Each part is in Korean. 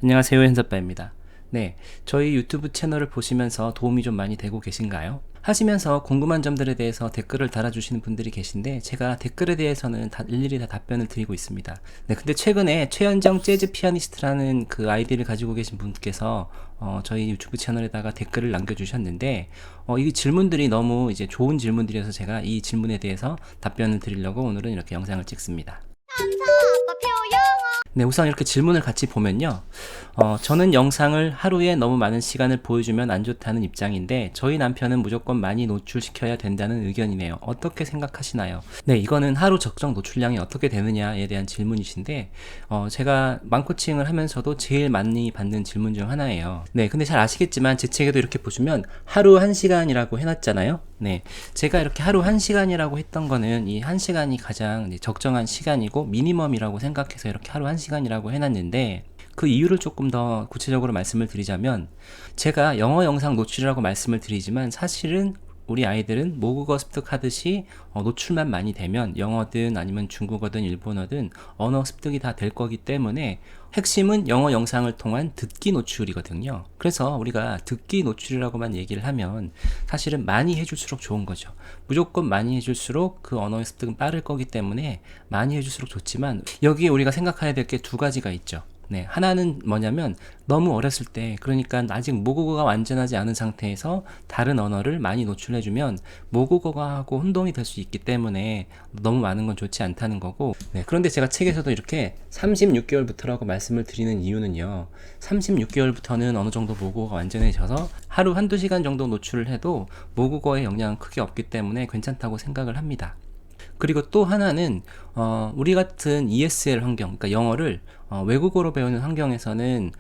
안녕하세요, 현섭바입니다. 네, 저희 유튜브 채널을 보시면서 도움이 좀 많이 되고 계신가요? 하시면서 궁금한 점들에 대해서 댓글을 달아주시는 분들이 계신데 제가 댓글에 대해서는 일일이 다 답변을 드리고 있습니다. 네, 근데 최근에 최현정 재즈 피아니스트라는 그 아이디를 가지고 계신 분께서 저희 유튜브 채널에다가 댓글을 남겨주셨는데 이 질문들이 너무 이제 좋은 질문들이어서 제가 이 질문에 대해서 답변을 드리려고 오늘은 이렇게 영상을 찍습니다. 네, 우선 이렇게 질문을 같이 보면요. 저는 영상을 하루에 너무 많은 시간을 보여주면 안 좋다는 입장인데 저희 남편은 무조건 많이 노출시켜야 된다는 의견이네요. 어떻게 생각하시나요? 네, 이거는 하루 적정 노출량이 어떻게 되느냐에 대한 질문이신데 제가 망코칭을 하면서도 제일 많이 받는 질문 중 하나예요. 네, 근데 잘 아시겠지만 제 책에도 이렇게 보시면 하루 1시간이라고 해놨잖아요. 네, 제가 이렇게 하루 1시간이라고 했던 거는 이 1시간이 가장 적정한 시간이고 미니멈이라고 생각해서 이렇게 하루 1시간이라고 해놨는데 그 이유를 조금 더 구체적으로 말씀을 드리자면 제가 영어 영상 노출이라고 말씀을 드리지만 사실은 우리 아이들은 모국어 습득하듯이 노출만 많이 되면 영어든 아니면 중국어든 일본어든 언어 습득이 다 될 거기 때문에 핵심은 영어 영상을 통한 듣기 노출이거든요. 그래서 우리가 듣기 노출이라고만 얘기를 하면 사실은 많이 해줄수록 좋은 거죠. 무조건 많이 해줄수록 그 언어의 습득은 빠를 거기 때문에 많이 해줄수록 좋지만 여기에 우리가 생각해야 될 게 두 가지가 있죠. 네, 하나는 뭐냐면 너무 어렸을 때, 그러니까 아직 모국어가 완전하지 않은 상태에서 다른 언어를 많이 노출해주면 모국어하고 혼동이 될 수 있기 때문에 너무 많은 건 좋지 않다는 거고. 네, 그런데 제가 책에서도 이렇게 36개월부터라고 말씀을 드리는 이유는요, 36개월부터는 어느 정도 모국어가 완전해져서 하루 한두 시간 정도 노출을 해도 모국어에 영향은 크게 없기 때문에 괜찮다고 생각을 합니다. 그리고 또 하나는 우리 같은 ESL 환경, 그러니까 영어를 외국어로 배우는 환경에서는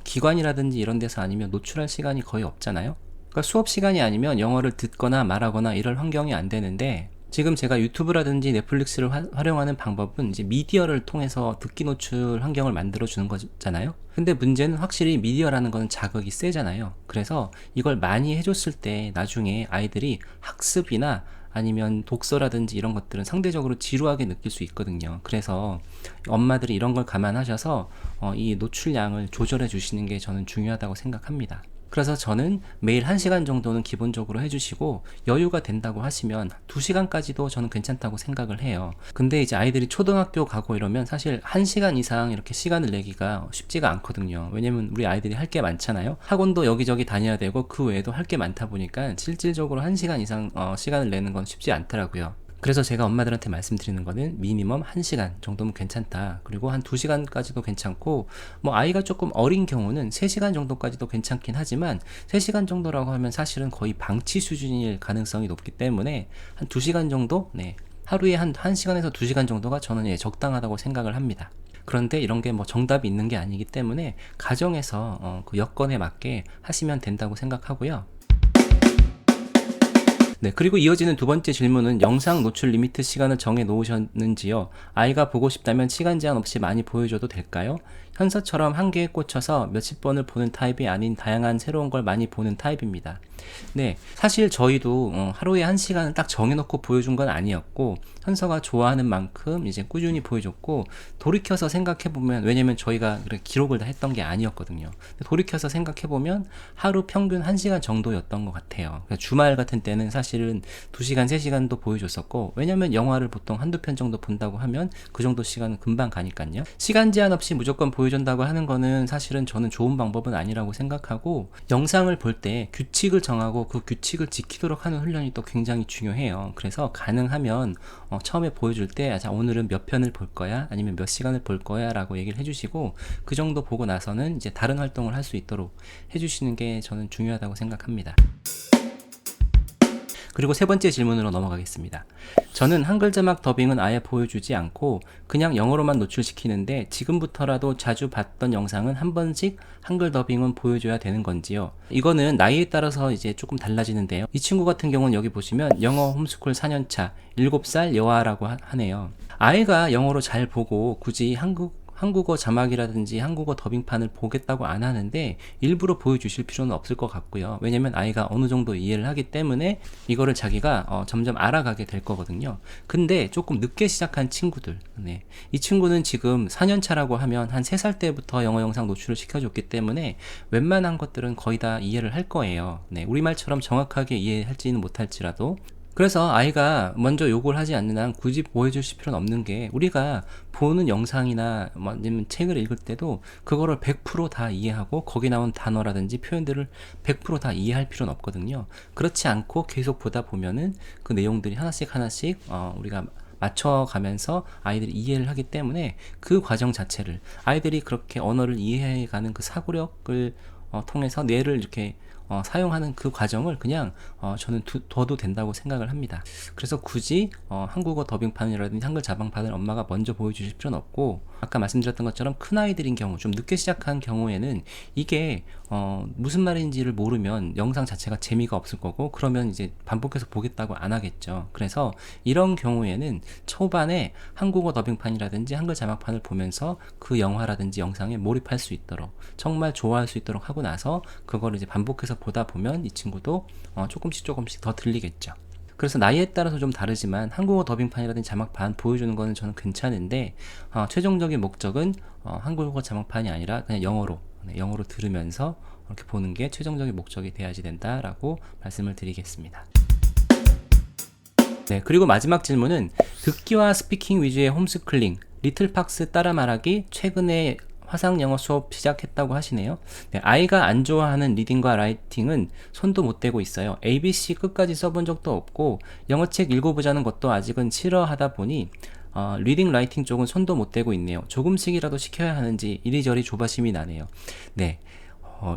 기관이라든지 이런 데서 아니면 노출할 시간이 거의 없잖아요. 그러니까 수업 시간이 아니면 영어를 듣거나 말하거나 이럴 환경이 안 되는데 지금 제가 유튜브라든지 넷플릭스를 활용하는 방법은 이제 미디어를 통해서 듣기 노출 환경을 만들어 주는 거잖아요. 근데 문제는 확실히 미디어라는 거는 자극이 세잖아요. 그래서 이걸 많이 해줬을 때 나중에 아이들이 학습이나 아니면 독서라든지 이런 것들은 상대적으로 지루하게 느낄 수 있거든요. 그래서 엄마들이 이런 걸 감안하셔서 이 노출량을 조절해 주시는 게 저는 중요하다고 생각합니다. 그래서 저는 매일 1시간 정도는 기본적으로 해주시고 여유가 된다고 하시면 2시간까지도 저는 괜찮다고 생각을 해요. 근데 이제 아이들이 초등학교 가고 이러면 사실 1시간 이상 이렇게 시간을 내기가 쉽지가 않거든요. 왜냐면 우리 아이들이 할 게 많잖아요. 학원도 여기저기 다녀야 되고 그 외에도 할 게 많다 보니까 실질적으로 1시간 이상 시간을 내는 건 쉽지 않더라고요. 그래서 제가 엄마들한테 말씀드리는 거는 미니멈 1시간 정도면 괜찮다. 그리고 한 2시간까지도 괜찮고, 뭐 아이가 조금 어린 경우는 3시간 정도까지도 괜찮긴 하지만 3시간 정도라고 하면 사실은 거의 방치 수준일 가능성이 높기 때문에 한 2시간 정도? 네. 하루에 한 1시간에서 2시간 정도가 저는 적당하다고 생각을 합니다. 그런데 이런 게 뭐 정답이 있는 게 아니기 때문에 가정에서 그 여건에 맞게 하시면 된다고 생각하고요. 네, 그리고 이어지는 두 번째 질문은 영상 노출 리미트 시간을 정해 놓으셨는지요? 아이가 보고 싶다면 시간 제한 없이 많이 보여줘도 될까요? 현서처럼 한 개에 꽂혀서 몇십 번을 보는 타입이 아닌 다양한 새로운 걸 많이 보는 타입입니다. 네, 사실 저희도 하루에 1시간을 딱 정해놓고 보여준 건 아니었고 현서가 좋아하는 만큼 이제 꾸준히 보여줬고, 돌이켜서 생각해보면, 왜냐면 저희가 기록을 다 했던 게 아니었거든요. 돌이켜서 생각해보면 하루 평균 1시간 정도였던 것 같아요. 그러니까 주말 같은 때는 사실은 2시간, 3시간도 보여줬었고, 왜냐면 영화를 보통 한두 편 정도 본다고 하면 그 정도 시간은 금방 가니까요. 시간 제한 없이 무조건 보여준다고 하는 거는 사실은 저는 좋은 방법은 아니라고 생각하고, 영상을 볼 때 규칙을 정하고 그 규칙을 지키도록 하는 훈련이 또 굉장히 중요해요. 그래서 가능하면 처음에 보여줄 때 자, 오늘은 몇 편을 볼 거야 아니면 몇 시간을 볼 거야 라고 얘기를 해주시고, 그 정도 보고 나서는 이제 다른 활동을 할 수 있도록 해주시는 게 저는 중요하다고 생각합니다. 그리고 세 번째 질문으로 넘어가겠습니다. 저는 한글 자막 더빙은 아예 보여주지 않고 그냥 영어로만 노출시키는데 지금부터라도 자주 봤던 영상은 한 번씩 한글 더빙은 보여줘야 되는 건지요? 이거는 나이에 따라서 이제 조금 달라지는데요. 이 친구 같은 경우는 여기 보시면 영어 홈스쿨 4년차 7살 여아라고 하네요. 아이가 영어로 잘 보고 굳이 한국어 자막이라든지 한국어 더빙판을 보겠다고 안 하는데 일부러 보여주실 필요는 없을 것 같고요. 왜냐면 아이가 어느 정도 이해를 하기 때문에 이거를 자기가 점점 알아가게 될 거거든요. 근데 조금 늦게 시작한 친구들, 네. 이 친구는 지금 4년 차라고 하면 한 3살 때부터 영어 영상 노출을 시켜줬기 때문에 웬만한 것들은 거의 다 이해를 할 거예요. 네. 우리말처럼 정확하게 이해할지는 못할지라도. 그래서 아이가 먼저 욕을 하지 않는 한 굳이 보여주실 필요는 없는 게, 우리가 보는 영상이나 아니면 책을 읽을 때도 그거를 100%다 이해하고 거기 나온 단어라든지 표현들을 100%다 이해할 필요는 없거든요. 그렇지 않고 계속 보다 보면은 그 내용들이 하나씩 우리가 맞춰가면서 아이들이 이해를 하기 때문에 그 과정 자체를, 아이들이 그렇게 언어를 이해해가는 그 사고력을 통해서 뇌를 이렇게 사용하는 그 과정을 그냥 저는 둬도 된다고 생각을 합니다. 그래서 굳이 한국어 더빙판이라든지 한글 자막판을 엄마가 먼저 보여주실 필요는 없고, 아까 말씀드렸던 것처럼 큰 아이들인 경우, 좀 늦게 시작한 경우에는 이게 무슨 말인지를 모르면 영상 자체가 재미가 없을 거고, 그러면 이제 반복해서 보겠다고 안 하겠죠. 그래서 이런 경우에는 초반에 한국어 더빙판이라든지 한글 자막판을 보면서 그 영화라든지 영상에 몰입할 수 있도록, 정말 좋아할 수 있도록 하고 나서 그거를 이제 반복해서 보다 보면 이 친구도 조금씩 더 들리겠죠. 그래서 나이에 따라서 좀 다르지만 한국어 더빙판이라든지 자막판 보여주는 거는 저는 괜찮은데, 최종적인 목적은 한국어 자막판이 아니라 그냥 영어로 들으면서 이렇게 보는 게 최종적인 목적이 돼야지 된다라고 말씀을 드리겠습니다. 네, 그리고 마지막 질문은 듣기와 스피킹 위주의 홈스쿨링, 리틀팍스 따라 말하기, 최근에 화상 영어 수업 시작했다고 하시네요. 네, 아이가 안 좋아하는 리딩과 라이팅은 손도 못 대고 있어요. ABC 끝까지 써본 적도 없고 영어책 읽어보자는 것도 아직은 싫어하다 보니 리딩 라이팅 쪽은 손도 못 대고 있네요. 조금씩이라도 시켜야 하는지 이리저리 조바심이 나네요. 네.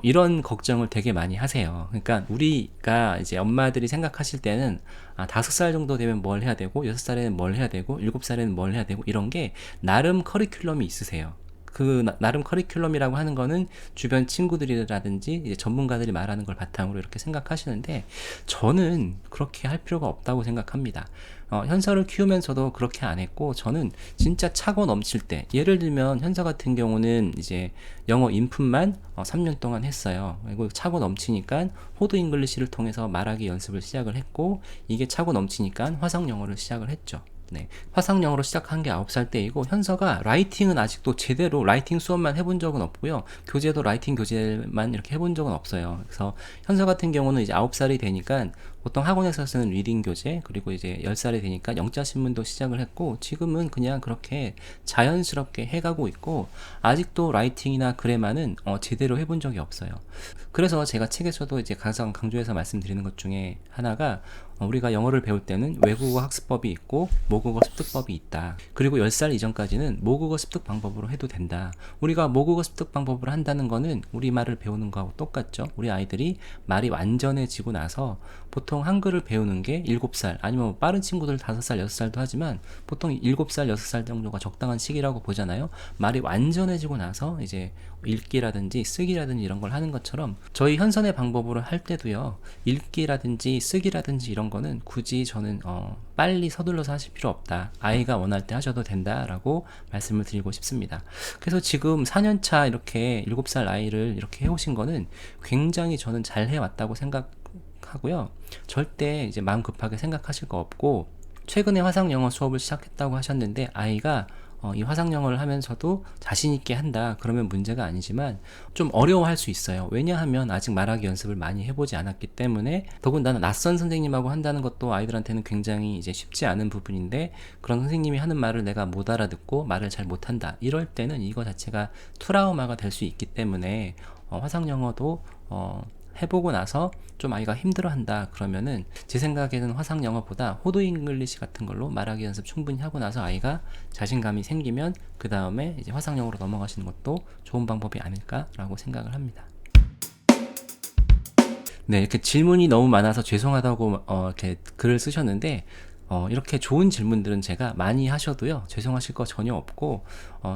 이런 걱정을 되게 많이 하세요. 그러니까 우리가 이제 엄마들이 생각하실 때는 5살 정도 되면 뭘 해야 되고, 6살에는 뭘 해야 되고, 7살에는 뭘 해야 되고, 이런 게 나름 커리큘럼이 있으세요. 그 나름 커리큘럼이라고 하는 거는 주변 친구들이라든지 이제 전문가들이 말하는 걸 바탕으로 이렇게 생각하시는데, 저는 그렇게 할 필요가 없다고 생각합니다. 현서를 키우면서도 그렇게 안 했고, 저는 진짜 차고 넘칠 때, 예를 들면 현서 같은 경우는 이제 영어 인풋만 3년 동안 했어요. 그리고 차고 넘치니까 호드 잉글리시를 통해서 말하기 연습을 시작을 했고, 이게 차고 넘치니까 화상 영어를 시작을 했죠. 네, 화상 영어로 시작한 게 9살 때이고, 현서가 라이팅은 아직도 제대로 라이팅 수업만 해본 적은 없고요. 교재도 라이팅 교재만 이렇게 해본 적은 없어요. 그래서 현서 같은 경우는 이제 9살이 되니까 보통 학원에서 쓰는 리딩 교재, 그리고 이제 10살이 되니까 영자 신문도 시작을 했고, 지금은 그냥 그렇게 자연스럽게 해가고 있고, 아직도 라이팅이나 그래마는 제대로 해본 적이 없어요. 그래서 제가 책에서도 이제 가장 강조해서 말씀드리는 것 중에 하나가, 우리가 영어를 배울 때는 외국어 학습법이 있고 모국어 습득법이 있다. 그리고 10살 이전까지는 모국어 습득 방법으로 해도 된다. 우리가 모국어 습득 방법으로 한다는 거는 우리말을 배우는 거하고 똑같죠. 우리 아이들이 말이 완전해지고 나서 보통 한글을 배우는 게 7살, 아니면 빠른 친구들 5살, 6살도 하지만 보통 7살, 6살 정도가 적당한 시기라고 보잖아요. 말이 완전해지고 나서 이제 읽기라든지 쓰기라든지 이런 걸 하는 것처럼, 저희 현선의 방법으로 할 때도요, 읽기라든지 쓰기라든지 이런 거는 굳이 저는 빨리 서둘러서 하실 필요 없다. 아이가 원할 때 하셔도 된다라고 말씀을 드리고 싶습니다. 그래서 지금 4년차 이렇게 7살 아이를 이렇게 해오신 거는 굉장히 저는 잘 해왔다고 생각하고요. 절대 이제 마음 급하게 생각하실 거 없고, 최근에 화상 영어 수업을 시작했다고 하셨는데, 아이가 이 화상 영어를 하면서도 자신 있게 한다, 그러면 문제가 아니지만 좀 어려워할 수 있어요. 왜냐하면 아직 말하기 연습을 많이 해보지 않았기 때문에, 더군다나 낯선 선생님하고 한다는 것도 아이들한테는 굉장히 이제 쉽지 않은 부분인데, 그런 선생님이 하는 말을 내가 못 알아듣고 말을 잘 못한다, 이럴 때는 이거 자체가 트라우마가 될 수 있기 때문에 화상 영어도 해보고 나서 좀 아이가 힘들어한다 그러면은, 제 생각에는 화상 영어보다 호드 잉글리시 같은 걸로 말하기 연습 충분히 하고 나서 아이가 자신감이 생기면 그 다음에 이제 화상 영어로 넘어가시는 것도 좋은 방법이 아닐까라고 생각을 합니다. 네, 이렇게 질문이 너무 많아서 죄송하다고 이렇게 글을 쓰셨는데, 이렇게 좋은 질문들은 제가 많이 하셔도요, 죄송하실 거 전혀 없고,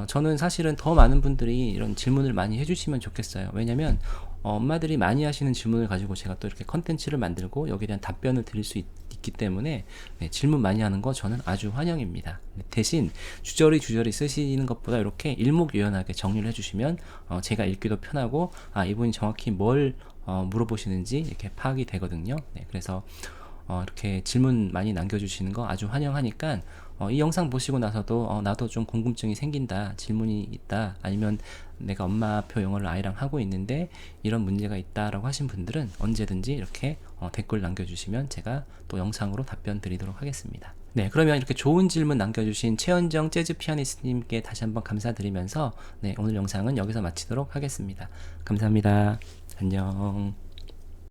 저는 사실은 더 많은 분들이 이런 질문을 많이 해주시면 좋겠어요. 왜냐면 엄마들이 많이 하시는 질문을 가지고 제가 또 이렇게 컨텐츠를 만들고 여기에 대한 답변을 드릴 수 있기 있기 때문에 네, 질문 많이 하는 거 저는 아주 환영입니다. 대신 주저리 쓰시는 것보다 이렇게 일목요연하게 정리를 해주시면 제가 읽기도 편하고 이분이 정확히 뭘 물어보시는지 이렇게 파악이 되거든요. 네, 그래서 이렇게 질문 많이 남겨주시는 거 아주 환영하니까 이 영상 보시고 나서도 나도 좀 궁금증이 생긴다, 질문이 있다, 아니면 내가 엄마표 영어를 아이랑 하고 있는데 이런 문제가 있다라고 하신 분들은 언제든지 이렇게 댓글 남겨주시면 제가 또 영상으로 답변 드리도록 하겠습니다. 네, 그러면 이렇게 좋은 질문 남겨주신 최현정 재즈 피아니스트님께 다시 한번 감사드리면서 네, 오늘 영상은 여기서 마치도록 하겠습니다. 감사합니다. 안녕.